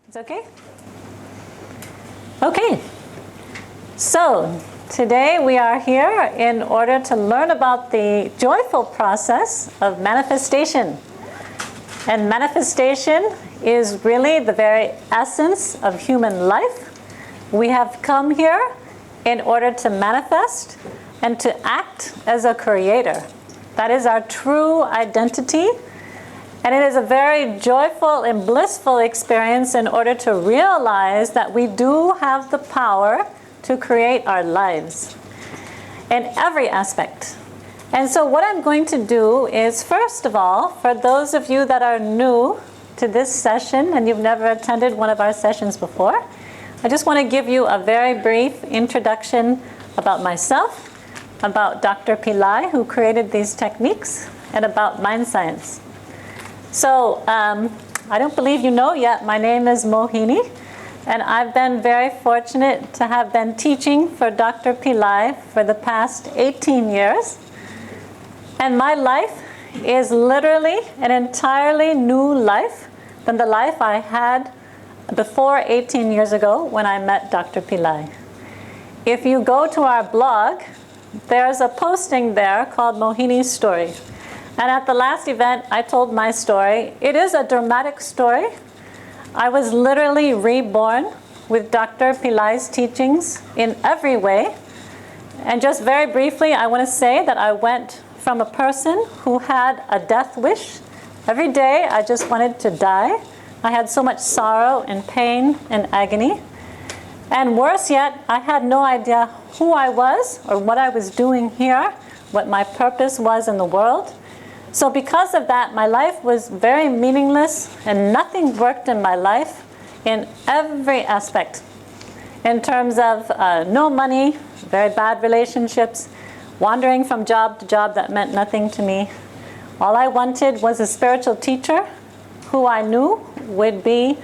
It's okay? Okay. So, today we are here in order to learn about the joyful process of manifestation. And manifestation is really the very essence of human life. We have come here in order to manifest and to act as a creator. That is our true identity. And it is a very joyful and blissful experience in order to realize that we do have the power to create our lives in every aspect. And so what I'm going to do is, first of all, for those of you that are new to this session and you've never attended one of our sessions before, I just want to give you a very brief introduction about myself, about Dr. Pillai, who created these techniques, and about mind science. So, I don't believe you know yet, my name is Mohini, and I've been very fortunate to have been teaching for Dr. Pillai for the past 18 years. And my life is literally an entirely new life than the life I had before 18 years ago when I met Dr. Pillai. If you go to our blog, there's a posting there called Mohinis Story. And at the last event, I told my story. It is a dramatic story. I was literally reborn with Dr. Pillai's teachings in every way. And just very briefly, I want to say that I went from a person who had a death wish. Every day, I just wanted to die. I had so much sorrow and pain and agony. And worse yet, I had no idea who I was or what I was doing here, what my purpose was in the world. So because of that, my life was very meaningless and nothing worked in my life in every aspect. In terms of no money, very bad relationships, wandering from job to job that meant nothing to me. All I wanted was a spiritual teacher who I knew would be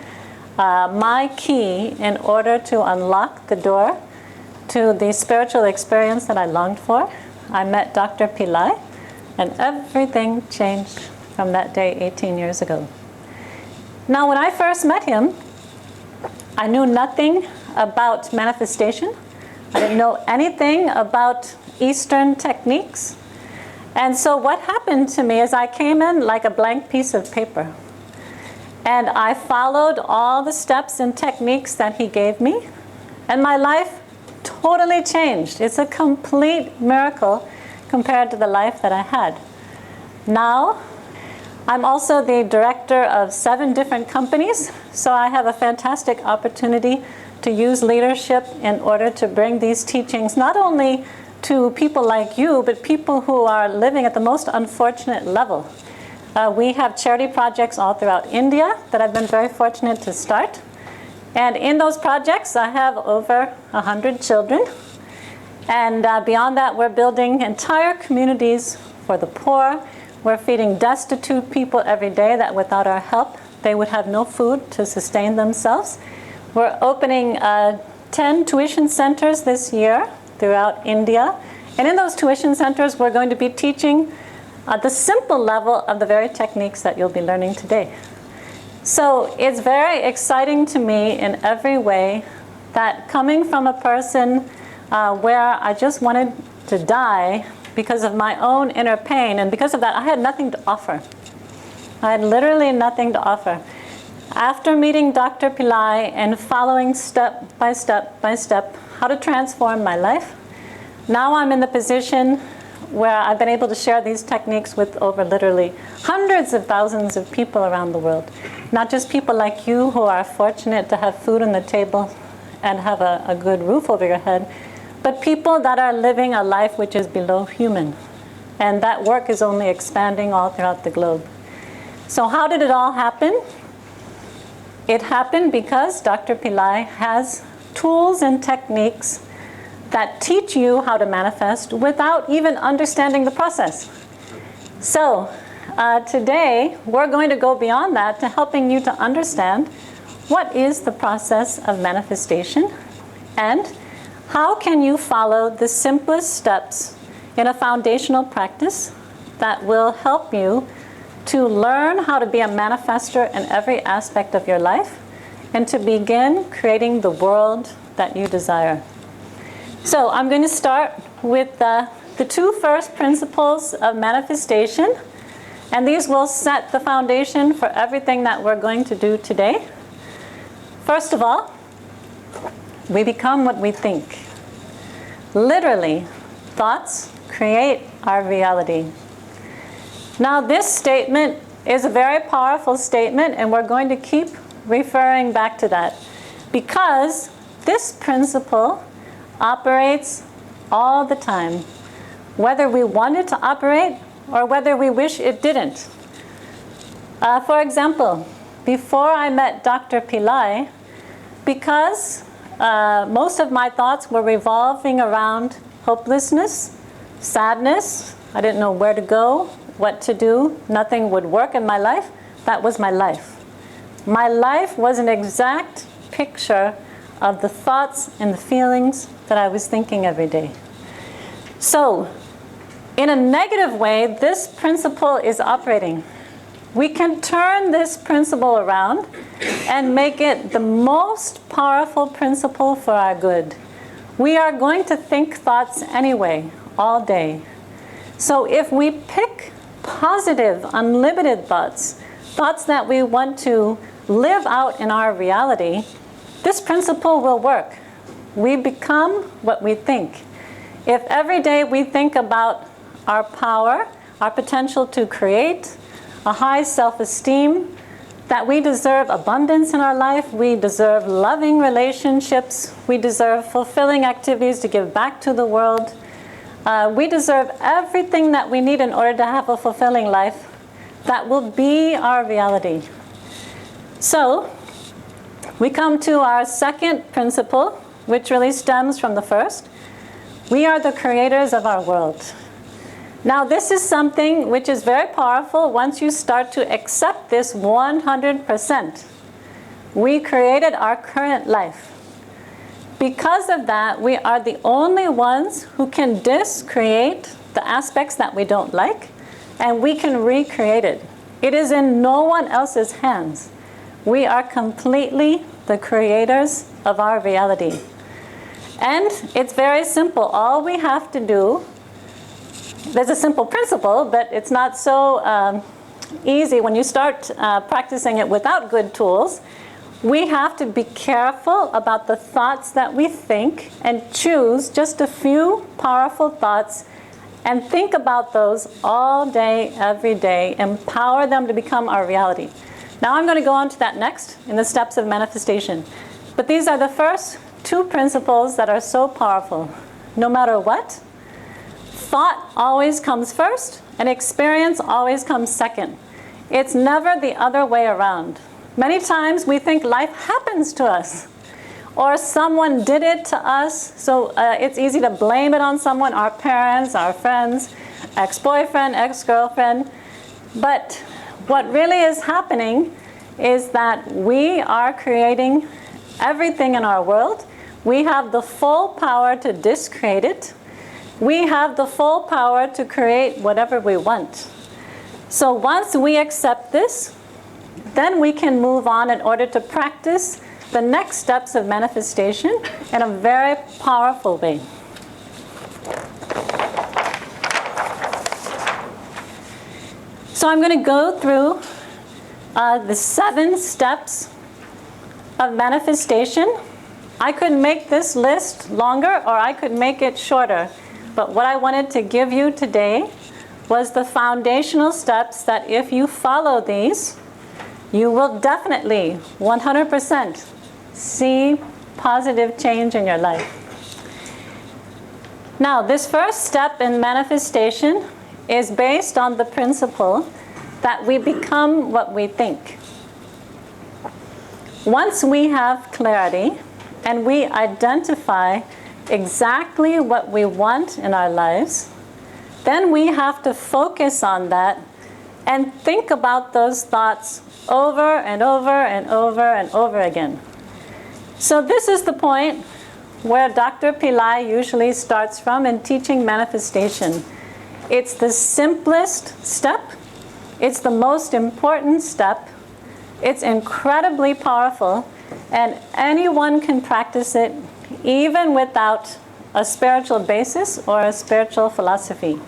my key in order to unlock the door to the spiritual experience that I longed for. I met Dr. Pillai. And everything changed from that day 18 years ago. Now, when I first met him, I knew nothing about manifestation. I didn't know anything about Eastern techniques. And so what happened to me is I came in like a blank piece of paper. And I followed all the steps and techniques that he gave me. And my life totally changed. It's a complete miracle compared to the life that I had. Now, I'm also the director of 7 different companies, so I have a fantastic opportunity to use leadership in order to bring these teachings not only to people like you, but people who are living at the most unfortunate level. We have charity projects all throughout India that I've been very fortunate to start. And in those projects, I have over 100 children. And beyond that, we're building entire communities for the poor. We're feeding destitute people every day that without our help, they would have no food to sustain themselves. We're opening 10 tuition centers this year throughout India. And in those tuition centers, we're going to be teaching the simple level of the very techniques that you'll be learning today. So it's very exciting to me in every way that coming from a person where I just wanted to die because of my own inner pain, and because of that, I had nothing to offer. I had literally nothing to offer. After meeting Dr. Pillai and following step by step by step how to transform my life, now I'm in the position where I've been able to share these techniques with over literally hundreds of thousands of people around the world. Not just people like you who are fortunate to have food on the table and have a good roof over your head, but people that are living a life which is below human. And that work is only expanding all throughout the globe. So how did it all happen? It happened because Dr. Pillai has tools and techniques that teach you how to manifest without even understanding the process. So today, we're going to go beyond that to helping you to understand what is the process of manifestation and how can you follow the simplest steps in a foundational practice that will help you to learn how to be a manifester in every aspect of your life and to begin creating the world that you desire. So I'm going to start with the two first principles of manifestation, and these will set the foundation for everything that we're going to do today. First of all, we become what we think. Literally, thoughts create our reality. Now, this statement is a very powerful statement, and we're going to keep referring back to that because this principle operates all the time, whether we want it to operate or whether we wish it didn't. For example, before I met Dr. Pillai, because most of my thoughts were revolving around hopelessness, sadness, I didn't know where to go, what to do, nothing would work in my life. That was my life. My life was an exact picture of the thoughts and the feelings that I was thinking every day. So, in a negative way, this principle is operating. We can turn this principle around and make it the most powerful principle for our good. We are going to think thoughts anyway, all day. So if we pick positive, unlimited thoughts, thoughts that we want to live out in our reality, this principle will work. We become what we think. If every day we think about our power, our potential to create, a high self-esteem, that we deserve abundance in our life, we deserve loving relationships, we deserve fulfilling activities to give back to the world, we deserve everything that we need in order to have a fulfilling life, that will be our reality. So, we come to our second principle, which really stems from the first. We are the creators of our world. Now, this is something which is very powerful once you start to accept this 100%. We created our current life. Because of that, we are the only ones who can discreate the aspects that we don't like, and we can recreate it. It is in no one else's hands. We are completely the creators of our reality. And it's very simple. All we have to do, there's a simple principle, but it's not so easy when you start practicing it without good tools. We have to be careful about the thoughts that we think and choose just a few powerful thoughts and think about those all day, every day. Empower them to become our reality. Now I'm going to go on to that next in the steps of manifestation. But these are the first two principles that are so powerful. No matter what, thought always comes first and experience always comes second. It's never the other way around. Many times we think life happens to us or someone did it to us, so it's easy to blame it on someone, our parents, our friends, ex-boyfriend, ex-girlfriend. But what really is happening is that we are creating everything in our world. We have the full power to discreate it. We have the full power to create whatever we want. So once we accept this, then we can move on in order to practice the next steps of manifestation in a very powerful way. So I'm going to go through the 7 steps of manifestation. I could make this list longer or I could make it shorter. But what I wanted to give you today was the foundational steps that if you follow these, you will definitely 100% see positive change in your life. Now, this first step in manifestation is based on the principle that we become what we think. Once we have clarity and we identify exactly what we want in our lives, then we have to focus on that and think about those thoughts over and over and over and over again. So this is the point where Dr. Pillai usually starts from in teaching manifestation. It's the simplest step. It's the most important step. It's incredibly powerful. And anyone can practice it even without a spiritual basis or a spiritual philosophy.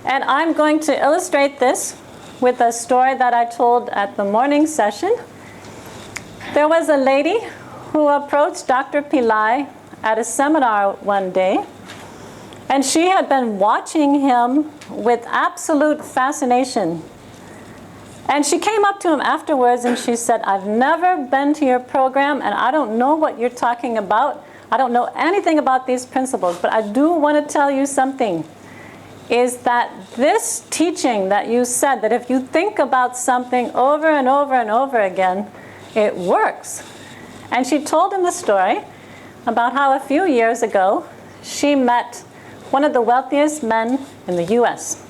And I'm going to illustrate this with a story that I told at the morning session. There was a lady who approached Dr. Pillai at a seminar one day, and she had been watching him with absolute fascination. And she came up to him afterwards and she said, I've never been to your program and I don't know what you're talking about. I don't know anything about these principles, but I do want to tell you something, is that this teaching that you said, that if you think about something over and over and over again, it works. And she told him the story about how a few years ago she met one of the wealthiest men in the US.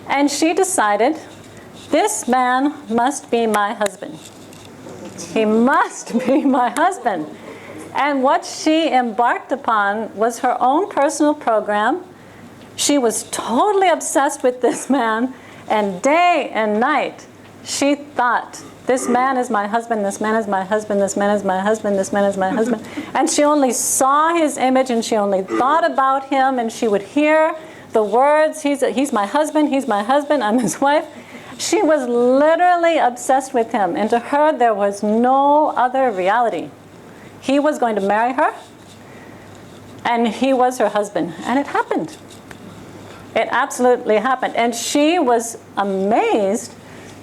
And she decided, this man must be my husband. He must be my husband. And what she embarked upon was her own personal program. She was totally obsessed with this man, and day and night she thought, this man is my husband, this man is my husband, this man is my husband, this man is my husband. And she only saw his image and she only thought about him, and she would hear the words, he's my husband, I'm his wife. She was literally obsessed with him, and to her there was no other reality. He was going to marry her, and he was her husband. And it happened. It absolutely happened. And she was amazed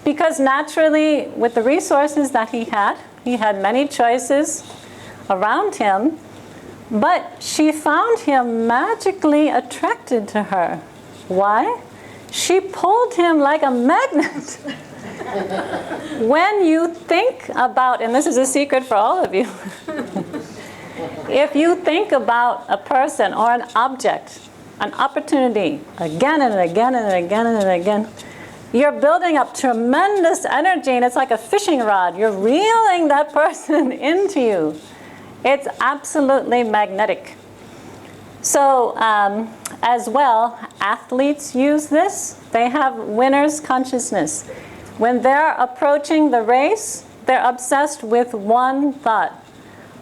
because naturally, with the resources that he had many choices around him, but she found him magically attracted to her. Why? She pulled him like a magnet. When you think about, and this is a secret for all of you, if you think about a person or an object, an opportunity, again and again and again and again, you're building up tremendous energy, and it's like a fishing rod. You're reeling that person into you. It's absolutely magnetic. So as well, athletes use this. They have winner's consciousness. When they're approaching the race, they're obsessed with one thought.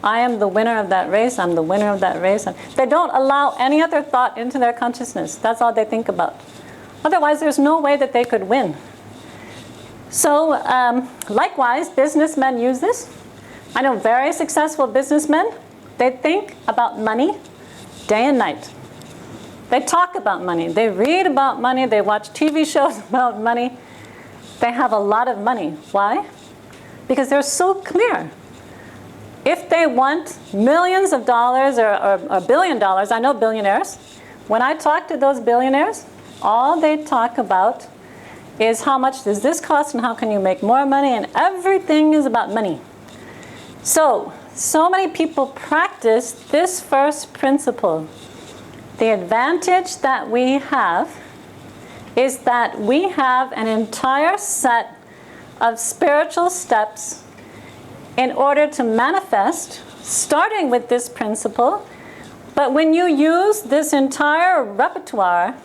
I am the winner of that race. I'm the winner of that race. They don't allow any other thought into their consciousness. That's all they think about. Otherwise, there's no way that they could win. So likewise, businessmen use this. I know very successful businessmen, they think about money day and night. They talk about money. They read about money. They watch TV shows about money. They have a lot of money. Why? Because they're so clear. If they want millions of dollars or $1 billion, I know billionaires. When I talk to those billionaires, all they talk about is how much does this cost and how can you make more money, and everything is about money. So many people practice this first principle. The advantage that we have is that we have an entire set of spiritual steps in order to manifest, starting with this principle. But when you use this entire repertoire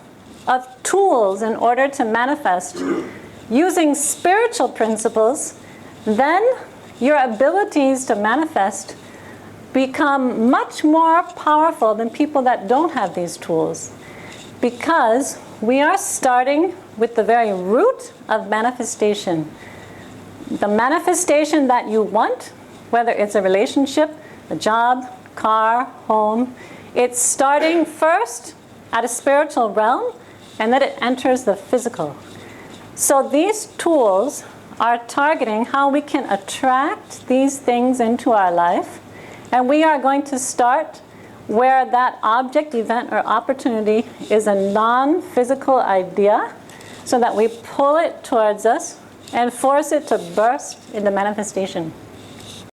of tools in order to manifest using spiritual principles, then your abilities to manifest become much more powerful than people that don't have these tools, because we are starting with the very root of manifestation. The manifestation that you want, whether it's a relationship, a job, car, home, it's starting first at a spiritual realm, and then it enters the physical. So these tools are targeting how we can attract these things into our life. And we are going to start where that object, event, or opportunity is a non-physical idea, so that we pull it towards us and force it to burst into manifestation.